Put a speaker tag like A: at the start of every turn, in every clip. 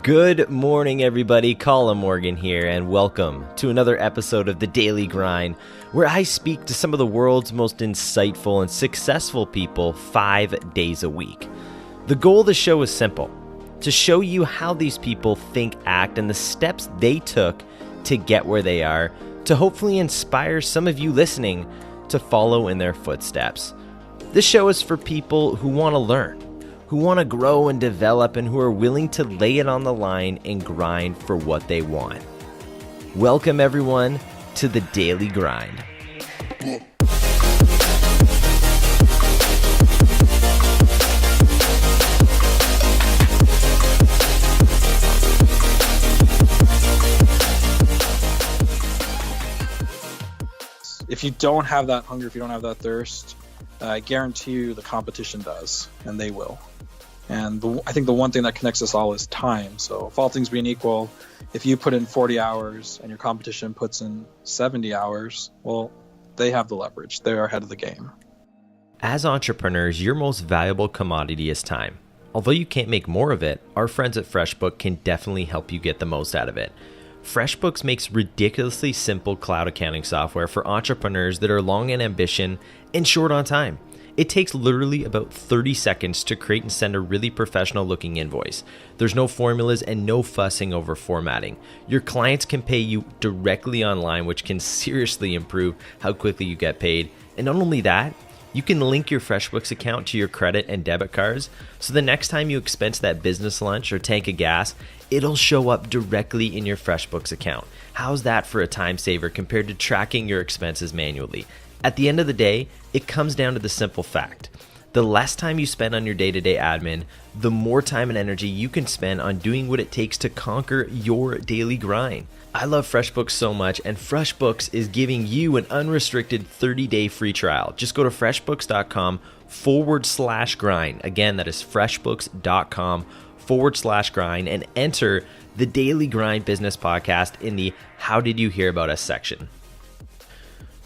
A: Good morning, everybody. Colin Morgan here, and welcome to another episode of The Daily Grind, where I speak to some of the world's most insightful and successful people 5 days a week. The goal of the show is simple: to show you how these people think, act, and the steps they took to get where they are, to hopefully inspire some of you listening to follow in their footsteps. This show is for people who want to learn, who want to grow and develop, and who are willing to lay it on the line and grind for what they want. Welcome, everyone, to The Daily Grind.
B: If you don't have that hunger, if you don't have that thirst, I guarantee you the competition does, and they will. And I think the one thing that connects us all is time. So if all things being equal, if you put in 40 hours and your competition puts in 70 hours, well, they have the leverage. They are ahead of the game.
A: As entrepreneurs, your most valuable commodity is time. Although you can't make more of it, our friends at FreshBook can definitely help you get the most out of it. FreshBooks makes ridiculously simple cloud accounting software for entrepreneurs that are long in ambition and short on time. It takes literally about 30 seconds to create and send a really professional looking invoice. There's no formulas and no fussing over formatting. Your clients can pay you directly online, which can seriously improve how quickly you get paid. And not only that, you can link your FreshBooks account to your credit and debit cards, so the next time you expense that business lunch or tank of gas, it'll show up directly in your FreshBooks account. How's that for a time saver compared to tracking your expenses manually? At the end of the day, it comes down to the simple fact: the less time you spend on your day-to-day admin, the more time and energy you can spend on doing what it takes to conquer your daily grind. I love FreshBooks so much, and FreshBooks is giving you an unrestricted 30-day free trial. Just go to freshbooks.com/grind. Again, that is freshbooks.com/grind, and enter the Daily Grind Business Podcast in the How Did You Hear About Us section.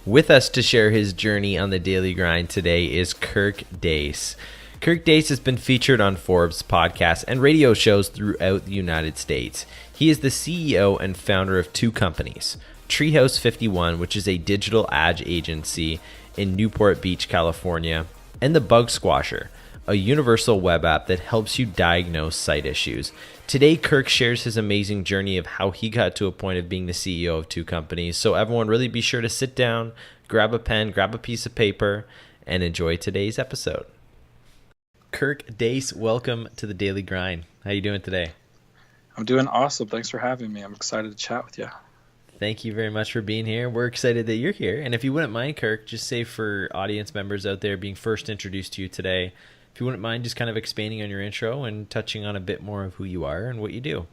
A: With us to share his journey on the Daily Grind today is Kirk Deis. Kirk Deis has been featured on Forbes podcasts and radio shows throughout the United States. He is the CEO and founder of two companies: Treehouse 51, which is a digital ad agency in Newport Beach, California, and The Bug Squasher, a universal web app that helps you diagnose site issues. Today, Kirk shares his amazing journey of how he got to a point of being the CEO of two companies. So everyone, really be sure to sit down, grab a pen, grab a piece of paper, and enjoy today's episode. Kirk Deis, welcome to the Daily Grind. How you doing today?
B: I'm doing awesome. Thanks for having me. I'm excited to chat with you.
A: Thank you very much for being here. We're excited that you're here. And if you wouldn't mind, Kirk, just say for audience members out there being first introduced to you today, if you wouldn't mind just kind of expanding on your intro and touching on a bit more of who you are and what you do.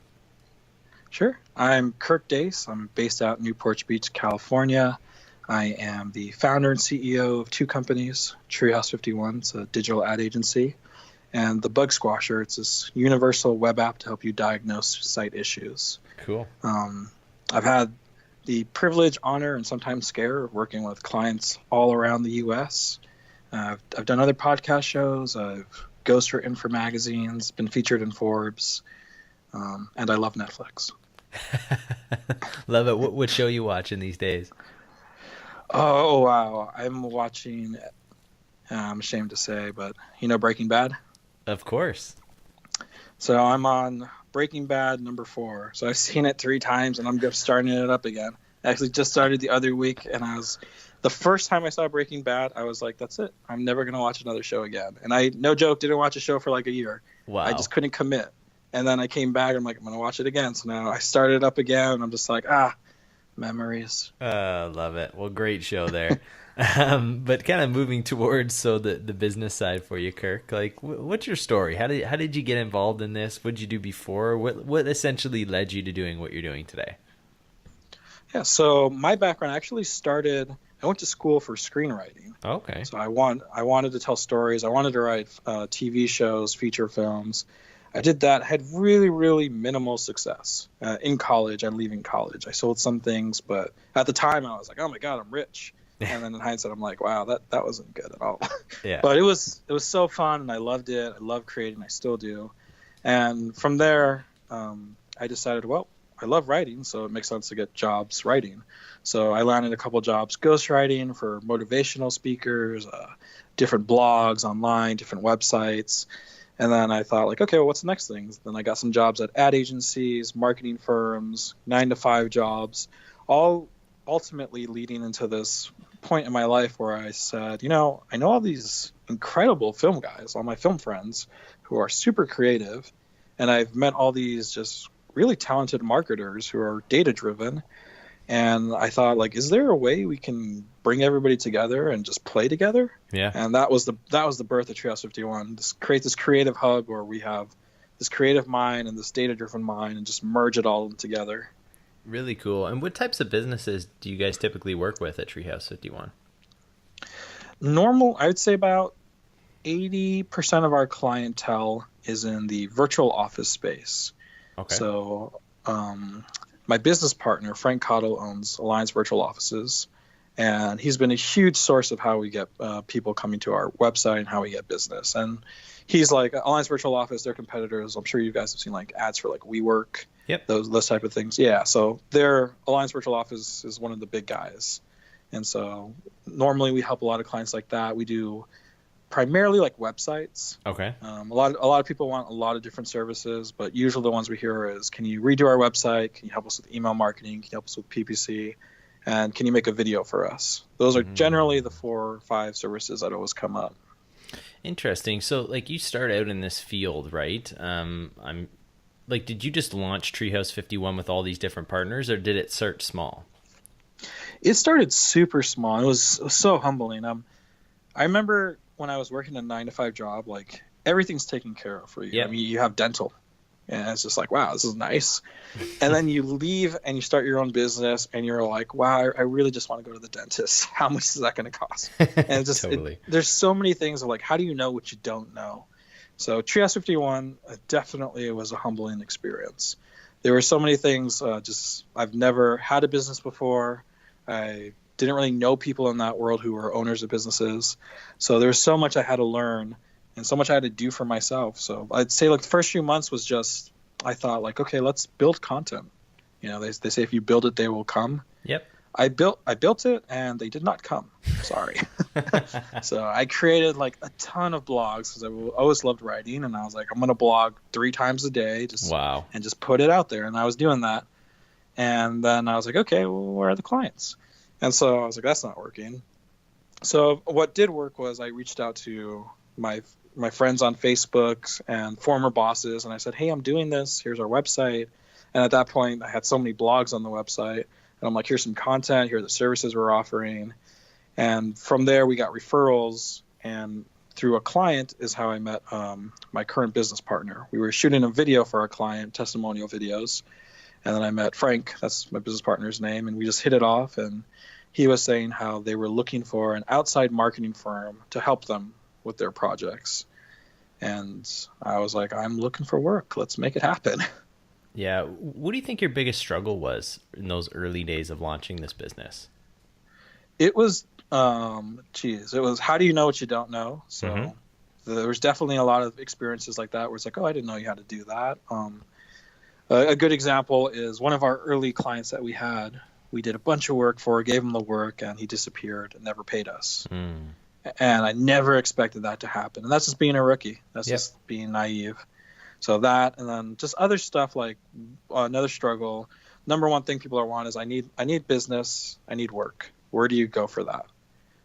B: Sure. I'm Kirk Deis. I'm based out in Newport Beach, California. I am the founder and CEO of two companies: Treehouse 51, it's a digital ad agency, and The Bug Squasher. It's this universal web app to help you diagnose site issues.
A: Cool.
B: I've had the privilege, honor, and sometimes scare of working with clients all around the U.S. I've done other podcast shows. I've ghosted for Infor magazines, been featured in Forbes, and I love Netflix.
A: Love it. What show you watching these days?
B: Oh, wow. I'm watching, I'm ashamed to say, but you know Breaking Bad?
A: Of course.
B: So I'm on Breaking Bad number 4. So I've seen it 3 times, and I'm just starting it up again. I actually just started the other week, and the first time I saw Breaking Bad, I was like, that's it. I'm never going to watch another show again. And I, no joke, didn't watch a show for like a year.
A: Wow.
B: I just couldn't commit. And then I came back, and I'm like, I'm going to watch it again. So now I started it up again, and I'm just like, memories.
A: Love it. Well, great show there. But kind of moving towards the business side for you, Kirk. Like, what's your story? How did you get involved in this? What did you do before? What essentially led you to doing what you're doing today?
B: Yeah, so my background actually started, I went to school for screenwriting.
A: Okay.
B: So I wanted to tell stories. I wanted to write TV shows, feature films. I did that, had really, really minimal success in college and leaving college. I sold some things, but at the time I was like, oh my God, I'm rich. And then in hindsight, I'm like, wow, that wasn't good at all.
A: Yeah.
B: But it was so fun, and I loved it. I love creating. I still do. And from there, I decided, well, I love writing, so it makes sense to get jobs writing. So I landed a couple jobs ghostwriting for motivational speakers, different blogs online, different websites. And then I thought, like, okay, well, what's the next thing? Then I got some jobs at ad agencies, marketing firms, 9-to-5 jobs, all ultimately leading into this point in my life where I said, I know all these incredible film guys, all my film friends who are super creative, and I've met all these just really talented marketers who are data driven. And I thought, like, is there a way we can bring everybody together and just play together?
A: Yeah.
B: And that was the birth of Treehouse 51. Just create this creative hub where we have this creative mind and this data driven mind and just merge it all together.
A: Really cool. And what types of businesses do you guys typically work with at Treehouse 51?
B: I would say about 80% of our clientele is in the virtual office space.
A: Okay.
B: So my business partner, Frank Cottle, owns Alliance Virtual Offices, and he's been a huge source of how we get people coming to our website and how we get business. And he's like, Alliance Virtual Office, their competitors, I'm sure you guys have seen like ads for like WeWork,
A: yep,
B: those type of things. Yeah, so their Alliance Virtual Office is one of the big guys. And so normally we help a lot of clients like that. We do primarily like websites.
A: Okay.
B: A lot of people want a lot of different services, but usually the ones we hear is, can you redo our website? Can you help us with email marketing? Can you help us with PPC? And can you make a video for us? Those are generally the 4 or 5 services that always come up.
A: Interesting. So like you start out in this field, right? I'm like, did you just launch Treehouse 51 with all these different partners, or did it start small?
B: It started super small. It was so humbling. I remember when I was working a 9-to-5 job, like everything's taken care of for you.
A: Yep.
B: I mean, you have dental, and it's just like, wow, this is nice. And then you leave and you start your own business, and you're like, wow, I really just want to go to the dentist. How much is that going to cost? And it's just
A: Totally.
B: there's so many things of like, how do you know what you don't know? So Treehouse 51 definitely it was a humbling experience. There were so many things. I've never had a business before. I didn't really know people in that world who were owners of businesses. So there was so much I had to learn and so much I had to do for myself. So I'd say like the first few months was just, I thought like, okay, let's build content. They say if you build it, they will come.
A: Yep.
B: I built it and they did not come. Sorry. So I created like a ton of blogs because I always loved writing. And I was like, I'm going to blog 3 times a day.
A: Wow.
B: And just put it out there. And I was doing that. And then I was like, okay, well, where are the clients? And so I was like, that's not working. So what did work was I reached out to my friends on Facebook and former bosses, and I said, hey, I'm doing this. Here's our website. And at that point, I had so many blogs on the website. And I'm like, here's some content. Here are the services we're offering. And from there, we got referrals. And through a client is how I met my current business partner. We were shooting a video for our client, testimonial videos. And then I met Frank, that's my business partner's name, and we just hit it off. And he was saying how they were looking for an outside marketing firm to help them with their projects. And I was like, I'm looking for work. Let's make it happen.
A: Yeah. What do you think your biggest struggle was in those early days of launching this business?
B: It was, it was how do you know what you don't know? So there was definitely a lot of experiences like that where it's like, oh, I didn't know you had to do that. A good example is one of our early clients that we had. We did a bunch of work for, gave him the work, and he disappeared and never paid us. And I never expected that to happen. And that's just being a rookie. That's just being naive. So that, and then just other stuff like another struggle. Number one thing people are want is I need business. I need work. Where do you go for that?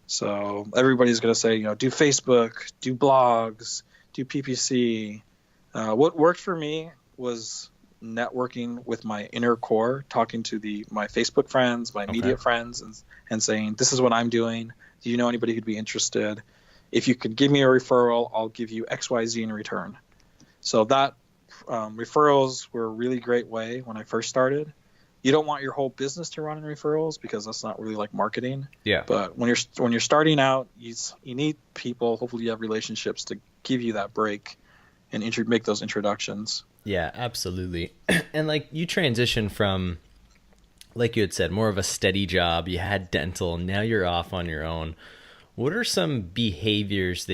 B: So everybody's going to say, do Facebook, do blogs, do PPC. What worked for me was networking with my inner core, talking to my Facebook friends, my immediate friends, and saying, this is what I'm doing. Do you know anybody who'd be interested? If you could give me a referral, I'll give you XYZ in return. So that referrals were a really great way when I first started. You don't want your whole business to run in referrals because that's not really like marketing. Yeah. But when you're starting out, you need people. Hopefully, you have relationships to give you that break and make those introductions.
A: Yeah, absolutely. And like you transition from, like you had said, more of a steady job. You had dental, now you're off on your own. What are some behaviors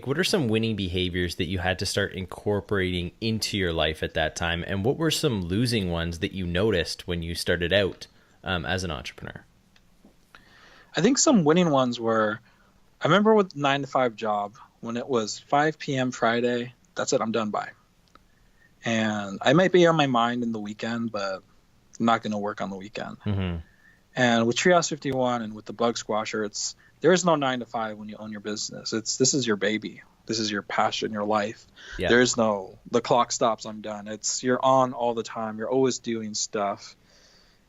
A: what are some winning behaviors that you had to start incorporating into your life at that time? And what were some losing ones that you noticed when you started out as an entrepreneur?
B: I think some winning ones were, I remember with 9 to 5 job, when it was 5 p.m. Friday, that's it, I'm done by. And I might be on my mind in the weekend, but I'm not going to work on the weekend.
A: Mm-hmm.
B: And with Treehouse 51 and with the Bug Squasher, there is no 9 to 5 when you own your business. This is your baby. This is your passion, your life.
A: Yeah.
B: There is no, the clock stops, I'm done. You're on all the time. You're always doing stuff.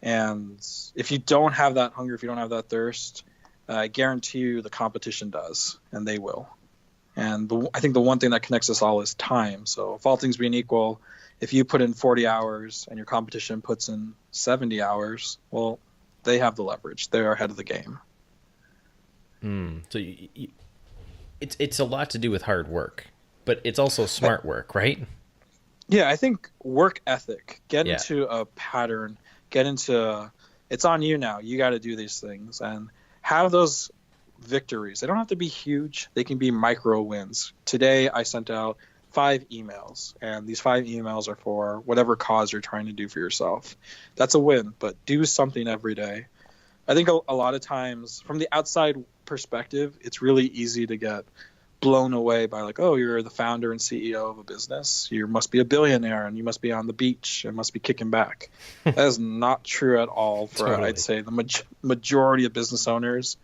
B: And if you don't have that hunger, if you don't have that thirst, I guarantee you the competition does, and they will. And I think the one thing that connects us all is time. So if all things being equal, if you put in 40 hours and your competition puts in 70 hours, well, they have the leverage. They are ahead of the game.
A: So it's a lot to do with hard work, but it's also smart work, right?
B: Yeah, I think work ethic, get into a pattern, it's on you now. You got to do these things and have those victories. They don't have to be huge. They can be micro wins. Today, I sent out 5 emails, and these 5 emails are for whatever cause you're trying to do for yourself. That's a win, but do something every day. I think a lot of times, from the outside perspective, it's really easy to get blown away by like, oh, you're the founder and CEO of a business. You must be a billionaire, and you must be on the beach and must be kicking back. That is not true at all for,
A: Totally.
B: I'd say, the majority of business owners.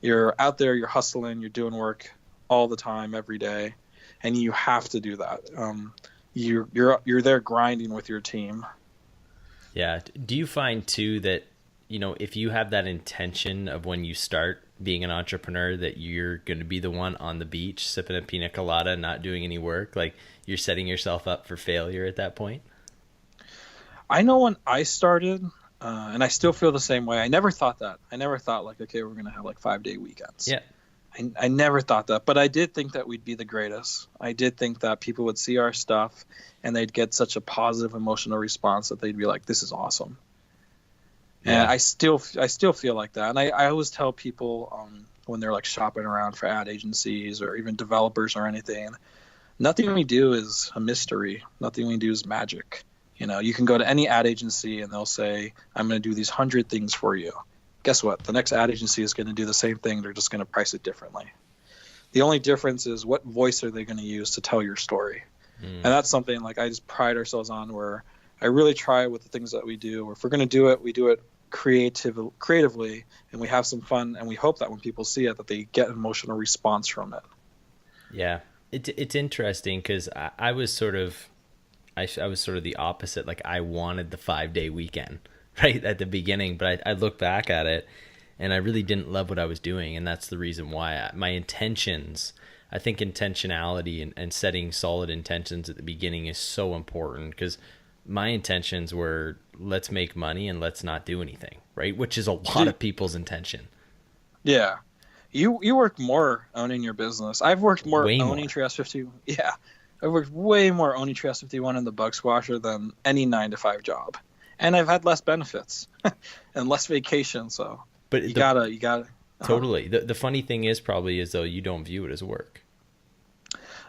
B: You're out there, you're hustling, you're doing work all the time, every day, and you have to do that. You're there grinding with your team.
A: Yeah. Do you find too that, if you have that intention of when you start being an entrepreneur that you're going to be the one on the beach sipping a pina colada, not doing any work, like you're setting yourself up for failure at that point?
B: I know when I started, and I still feel the same way. I never thought that. I never thought like, okay, we're going to have like 5-day weekends.
A: Yeah.
B: I never thought that, but I did think that we'd be the greatest. I did think that people would see our stuff and they'd get such a positive emotional response that they'd be like, this is awesome. Yeah. And I still feel like that. And I always tell people when they're like shopping around for ad agencies or even developers or anything, nothing we do is a mystery. Nothing we do is magic. You can go to any ad agency and they'll say, I'm going to do these 100 things for you. Guess what? The next ad agency is going to do the same thing. They're just going to price it differently. The only difference is what voice are they going to use to tell your story. And that's something like I just pride ourselves on, where I really try with the things that we do. If we're going to do it, we do it creatively, and we have some fun, and we hope that when people see it, that they get an emotional response from it.
A: Yeah. It's interesting because I was sort of the opposite. Like I wanted the 5-day weekend right at the beginning, but I look back at it and I really didn't love what I was doing. And that's the reason why my intentions, I think intentionality and setting solid intentions at the beginning is so important, because my intentions were, let's make money and let's not do anything, right? Which is a lot of people's intention.
B: Yeah. You work more owning your business. I've worked more owning Treehouse 51. Yeah. I've worked way more owning Treehouse 51 and the Bug Squasher than any 9-to-5 job. And I've had less benefits and less vacation. So but you gotta.
A: Totally. The funny thing is probably is though you don't view it as work.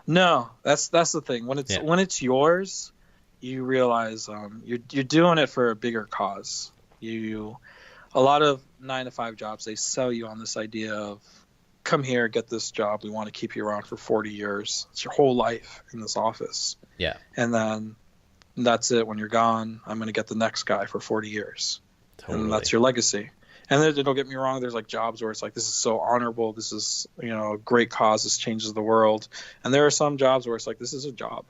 B: No, that's the thing. When it's yours, you realize you're doing it for a bigger cause. A lot of 9-to-5 jobs, they sell you on this idea of, come here, get this job. We want to keep you around for 40 years. It's your whole life in this office.
A: Yeah.
B: And then that's it. When you're gone, I'm going to get the next guy for 40 years. Totally. And that's your legacy. And then, don't get me wrong, there's like jobs where it's like, this is so honorable. This is, a great cause. This changes the world. And there are some jobs where it's like, this is a job.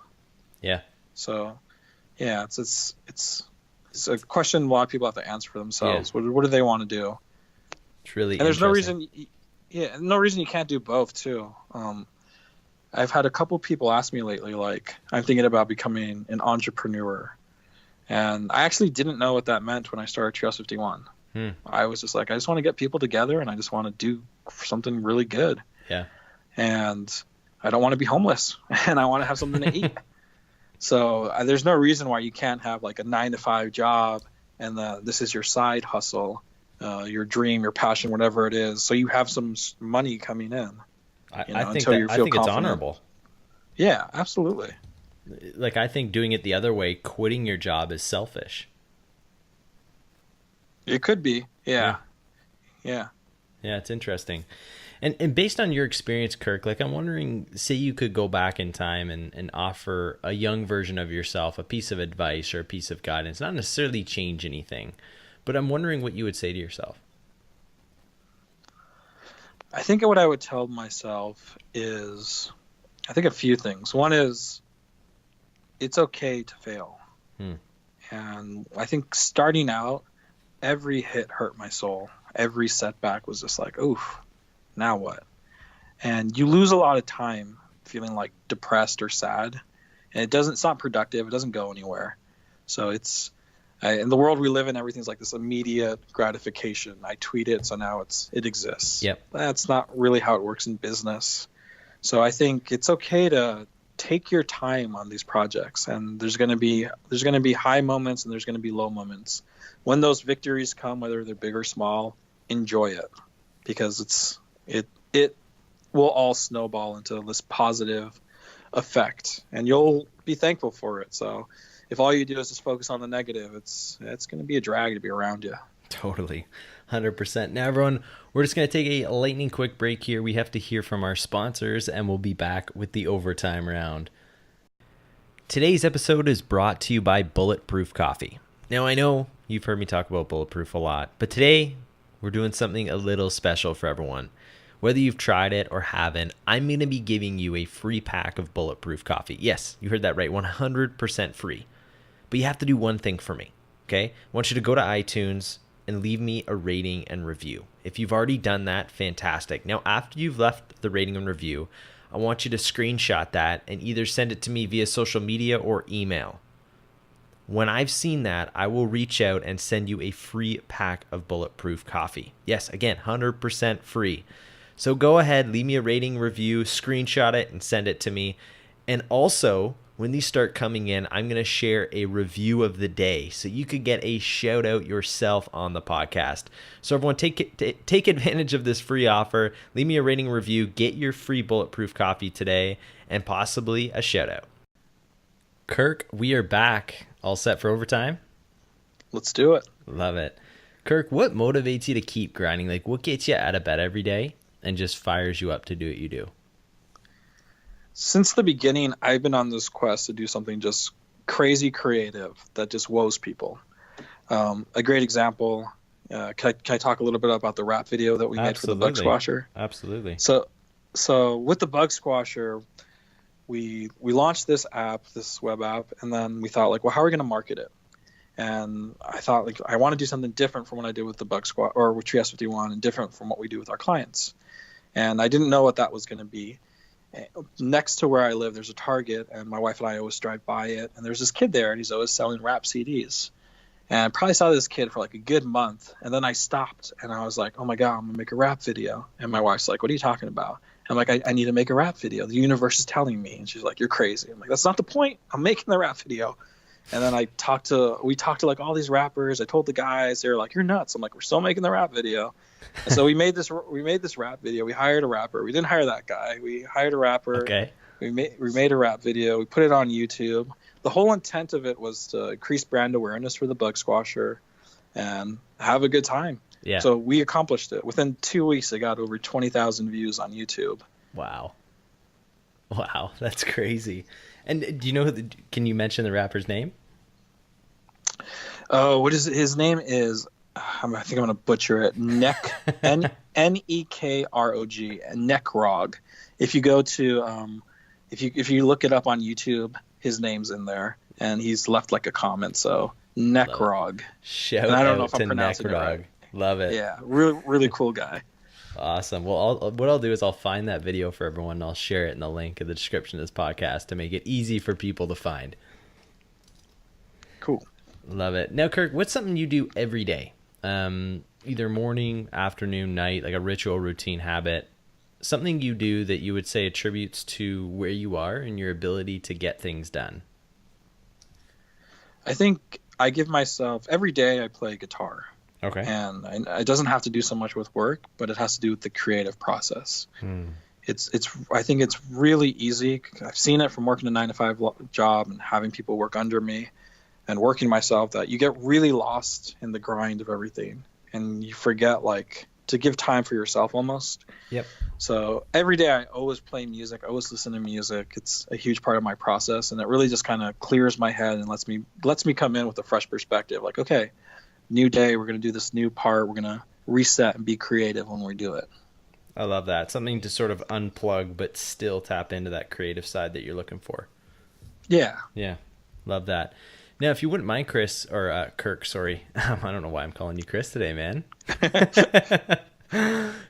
B: Yeah. So, yeah, it's a question a lot of people have to answer for themselves. Yeah. What do they want to do?
A: It's really
B: and there's no reason you can't do both too. I've had a couple people ask me lately, like, I'm thinking about becoming an entrepreneur, and I actually didn't know what that meant when I started Treehouse 51. I was just like, I just want to get people together and I just want to do something really good.
A: Yeah.
B: And I don't want to be homeless and I want to have something to eat. So there's no reason why you can't have like a 9-to-5 job and this is your side hustle. your dream, your passion, whatever it is, so you have some money coming in. Until you feel
A: it's
B: confident.
A: honorable.
B: Yeah, absolutely.
A: Like, I think doing it the other way, quitting your job, is selfish.
B: It could be.
A: Yeah.
B: Yeah. Yeah.
A: Yeah, it's interesting. And based on your experience, Kirk, like, I'm wondering, say you could go back in time and offer a young version of yourself a piece of advice or a piece of guidance, not necessarily change anything, but I'm wondering what you would say to yourself.
B: I think what I would tell myself is, I think a few things. One is, it's okay to fail. And I think starting out, every hit hurt my soul. Every setback was just like, oof, now what? And you lose a lot of time feeling like depressed or sad. And it's not productive. It doesn't go anywhere. So in the world we live in, everything's like this immediate gratification. I tweet it, so now it exists.
A: Yep.
B: That's not really how it works in business. So I think it's okay to take your time on these projects, and there's going to be high moments and there's going to be low moments. When those victories come, whether they're big or small, enjoy it, because it will all snowball into this positive effect, and you'll be thankful for it. So if all you do is just focus on the negative, it's going to be a drag to be around you.
A: Totally. 100%. Now, everyone, we're just going to take a lightning quick break here. We have to hear from our sponsors, and we'll be back with the overtime round. Today's episode is brought to you by Bulletproof Coffee. Now, I know you've heard me talk about Bulletproof a lot, but today we're doing something a little special for everyone. Whether you've tried it or haven't, I'm going to be giving you a free pack of Bulletproof Coffee. Yes, you heard that right, 100% free. But you have to do one thing for me, okay? I want you to go to iTunes and leave me a rating and review. If you've already done that, fantastic. Now, after you've left the rating and review, I want you to screenshot that and either send it to me via social media or email. When I've seen that, I will reach out and send you a free pack of Bulletproof Coffee. Yes, again, 100% free. So go ahead, leave me a rating, review, screenshot it, and send it to me. And also, when these start coming in, I'm going to share a review of the day, so you could get a shout out yourself on the podcast. So everyone, take advantage of this free offer. Leave me a rating, review, get your free Bulletproof Coffee today, and possibly a shout out. Kirk, we are back. All set for overtime?
B: Let's do it.
A: Love it. Kirk, what motivates you to keep grinding? Like, what gets you out of bed every day and just fires you up to do what you do?
B: Since the beginning, I've been on this quest to do something just crazy creative that just woes people. A great example, can I talk a little bit about the rap video that we made for the Bug Squasher?
A: Absolutely.
B: So with the Bug Squasher, we launched this web app, and then we thought, like, well, how are we going to market it? And I thought, like, I want to do something different from what I did with the Bug Squad or with Trieste 51, and different from what we do with our clients. And I didn't know what that was going to be. Next to where I live, there's a Target, and my wife and I always drive by it. And there's this kid there, and he's always selling rap CDs. And I probably saw this kid for like a good month, and then I stopped, and I was like, oh my God, I'm gonna make a rap video. And my wife's like, what are you talking about? I'm like, I need to make a rap video. The universe is telling me. And she's like, you're crazy. I'm like, that's not the point. I'm making the rap video. And then we talked to like all these rappers. I told the guys, they were like, you're nuts. I'm like, we're still making the rap video. And so we made this rap video. We hired a rapper. We didn't hire that guy. We hired a rapper.
A: Okay.
B: We made a rap video. We put it on YouTube. The whole intent of it was to increase brand awareness for the Bug Squasher and have a good time.
A: Yeah.
B: So we accomplished it. Within 2 weeks, it got over 20,000 views on YouTube.
A: Wow, that's crazy. And do you know can you mention the rapper's name?
B: Oh, what is it? His name is, I think I'm going to butcher it. Nekrog. Nekrog. If you go to, if you look it up on YouTube, his name's in there, and he's left like a comment. So Nekrog.
A: Shout
B: and I don't know
A: out
B: if I'm
A: to
B: pronouncing
A: Nekrog.
B: it right.
A: Love it.
B: Yeah, really cool guy.
A: Awesome. Well, what I'll do is I'll find that video for everyone, and I'll share it in the link in the description of this podcast to make it easy for people to find.
B: Cool.
A: Love it. Now, Kirk, what's something you do every day? Either morning, afternoon, night, like a ritual, routine, habit, something you do that you would say attributes to where you are and your ability to get things done.
B: I think I give myself, every day I play guitar.
A: Okay.
B: And it doesn't have to do so much with work, but it has to do with the creative process. I think it's really easy. I've seen it from working a 9-to-5 job and having people work under me and working myself, that you get really lost in the grind of everything and you forget like to give time for yourself almost.
A: Yep.
B: So every day I always play music, I always listen to music. It's a huge part of my process, and it really just kind of clears my head and lets me come in with a fresh perspective. Like, okay, new day, we're going to do this new part. We're going to reset and be creative when we do it.
A: I love that. Something to sort of unplug, but still tap into that creative side that you're looking for.
B: Yeah.
A: Yeah. Love that. Now, if you wouldn't mind, Chris, or Kirk, sorry. I don't know why I'm calling you Chris today, man.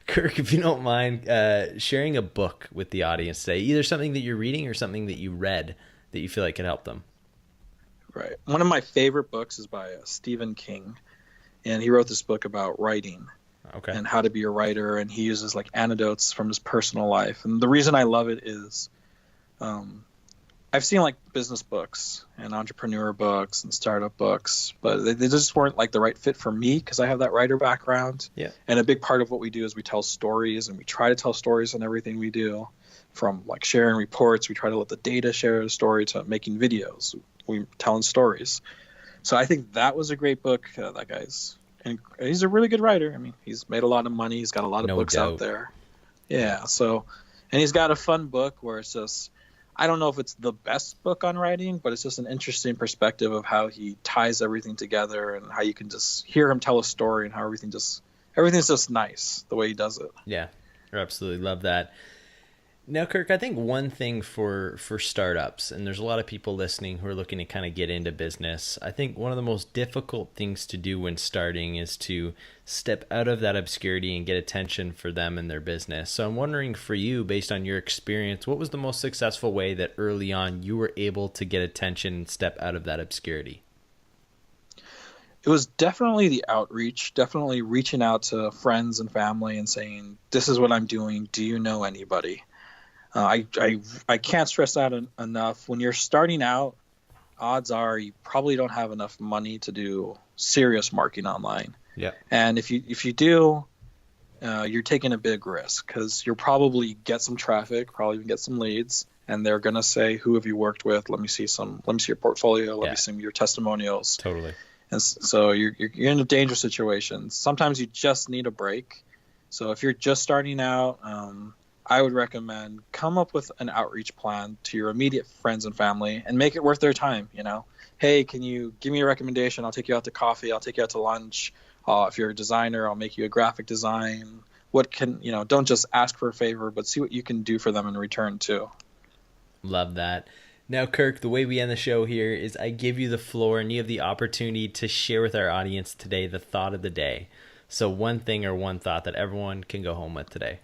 A: Kirk, if you don't mind sharing a book with the audience today, either something that you're reading or something that you read that you feel like could help them.
B: Right. One of my favorite books is by Stephen King, and he wrote this book about writing.
A: Okay.
B: And how to be a writer, and he uses like anecdotes from his personal life. And the reason I love it is I've seen like business books and entrepreneur books and startup books, but they just weren't like the right fit for me because I have that writer background.
A: Yeah.
B: And a big part of what we do is we tell stories, and we try to tell stories on everything we do, from like sharing reports. We try to let the data share a story to making videos. We're telling stories. So I think that was a great book. That guy's, and he's a really good writer. I mean, he's made a lot of money. He's got a lot of books out there. Yeah. So, and he's got a fun book where it's just, I don't know if it's the best book on writing, but it's just an interesting perspective of how he ties everything together and how you can just hear him tell a story and how everything's just nice the way he does it.
A: Yeah, I absolutely love that. Now, Kirk, I think one thing for startups, and there's a lot of people listening who are looking to kind of get into business, I think one of the most difficult things to do when starting is to step out of that obscurity and get attention for them and their business. So I'm wondering for you, based on your experience, what was the most successful way that early on you were able to get attention and step out of that obscurity?
B: It was definitely the outreach, definitely reaching out to friends and family and saying, this is what I'm doing. Do you know anybody? I can't stress that enough. When you're starting out, odds are you probably don't have enough money to do serious marketing online.
A: Yeah.
B: And if you do, you're taking a big risk because you'll probably get some traffic, probably even get some leads, and they're gonna say, "Who have you worked with? Let me see your portfolio. Let me see your testimonials."
A: Totally.
B: And so you're in a dangerous situation. Sometimes you just need a break. So if you're just starting out, I would recommend come up with an outreach plan to your immediate friends and family and make it worth their time. You know, hey, can you give me a recommendation? I'll take you out to coffee. I'll take you out to lunch. If you're a designer, I'll make you a graphic design. Don't just ask for a favor, but see what you can do for them in return too.
A: Love that. Now, Kirk, the way we end the show here is I give you the floor and you have the opportunity to share with our audience today the thought of the day. So one thing or one thought that everyone can go home with today.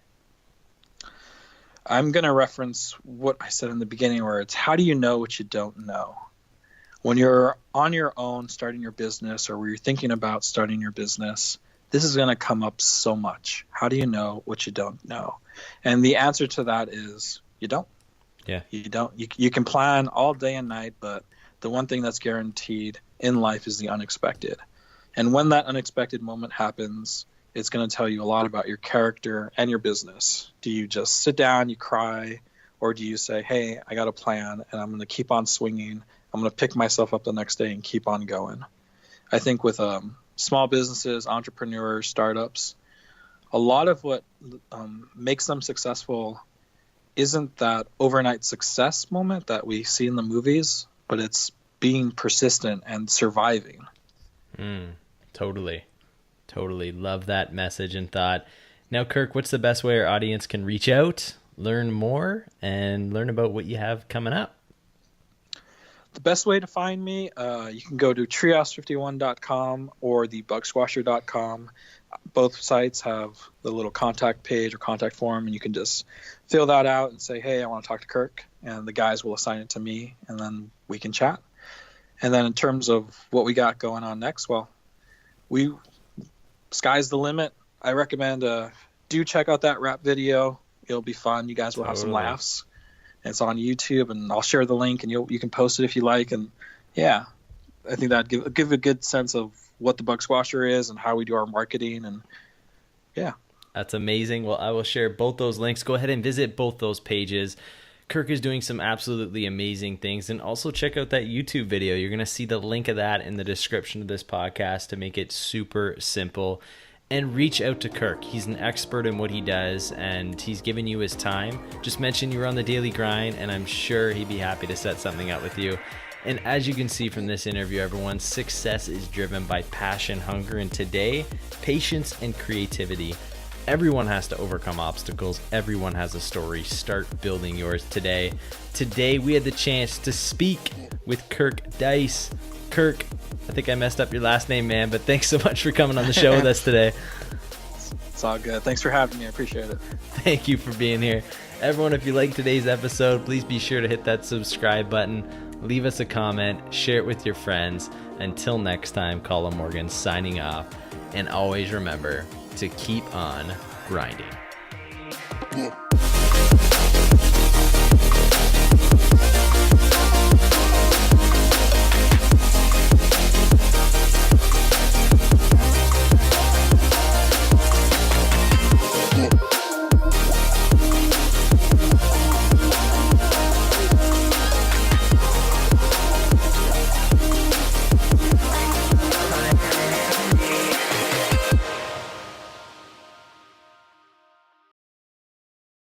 B: I'm going to reference what I said in the beginning, where it's how do you know what you don't know? When you're on your own starting your business, or where you're thinking about starting your business, this is going to come up so much. How do you know what you don't know? And the answer to that is you don't.
A: Yeah.
B: You don't. You can plan all day and night, but the one thing that's guaranteed in life is the unexpected. And when that unexpected moment happens, it's going to tell you a lot about your character and your business. Do you just sit down, you cry, or do you say, hey, I got a plan and I'm going to keep on swinging. I'm going to pick myself up the next day and keep on going. I think with small businesses, entrepreneurs, startups, a lot of what makes them successful isn't that overnight success moment that we see in the movies, but it's being persistent and surviving.
A: Totally love that message and thought. Now, Kirk, what's the best way our audience can reach out, learn more, and learn about what you have coming up?
B: The best way to find me, you can go to treehouse51.com or thebugsquasher.com. Both sites have the little contact page or contact form, and you can just fill that out and say, hey, I want to talk to Kirk, and the guys will assign it to me, and then we can chat. And then in terms of what we got going on next, well, sky's the limit. I recommend do check out that rap video. It'll be fun. You guys will have some laughs. It's on YouTube, and I'll share the link, and you can post it if you like. And yeah, I think that give a good sense of what the bug squasher is and how we do our marketing. And yeah.
A: That's amazing. Well, I will share both those links. Go ahead and visit both those pages. Kirk is doing some absolutely amazing things. And also check out that YouTube video. You're going to see the link of that in the description of this podcast to make it super simple. And reach out to Kirk. He's an expert in what he does, and he's given you his time. Just mention you were on the daily grind, and I'm sure he'd be happy to set something up with you. And as you can see from this interview, everyone, success is driven by passion, hunger, and today, patience and creativity. Everyone has to overcome obstacles. Everyone has a story. Start building yours today. Today, we had the chance to speak with Kirk Deis. Kirk, I think I messed up your last name, man, but thanks so much for coming on the show with us today.
B: It's all good. Thanks for having me. I appreciate it.
A: Thank you for being here. Everyone, if you liked today's episode, please be sure to hit that subscribe button. Leave us a comment. Share it with your friends. Until next time, Colin Morgan signing off. And always remember to keep on grinding.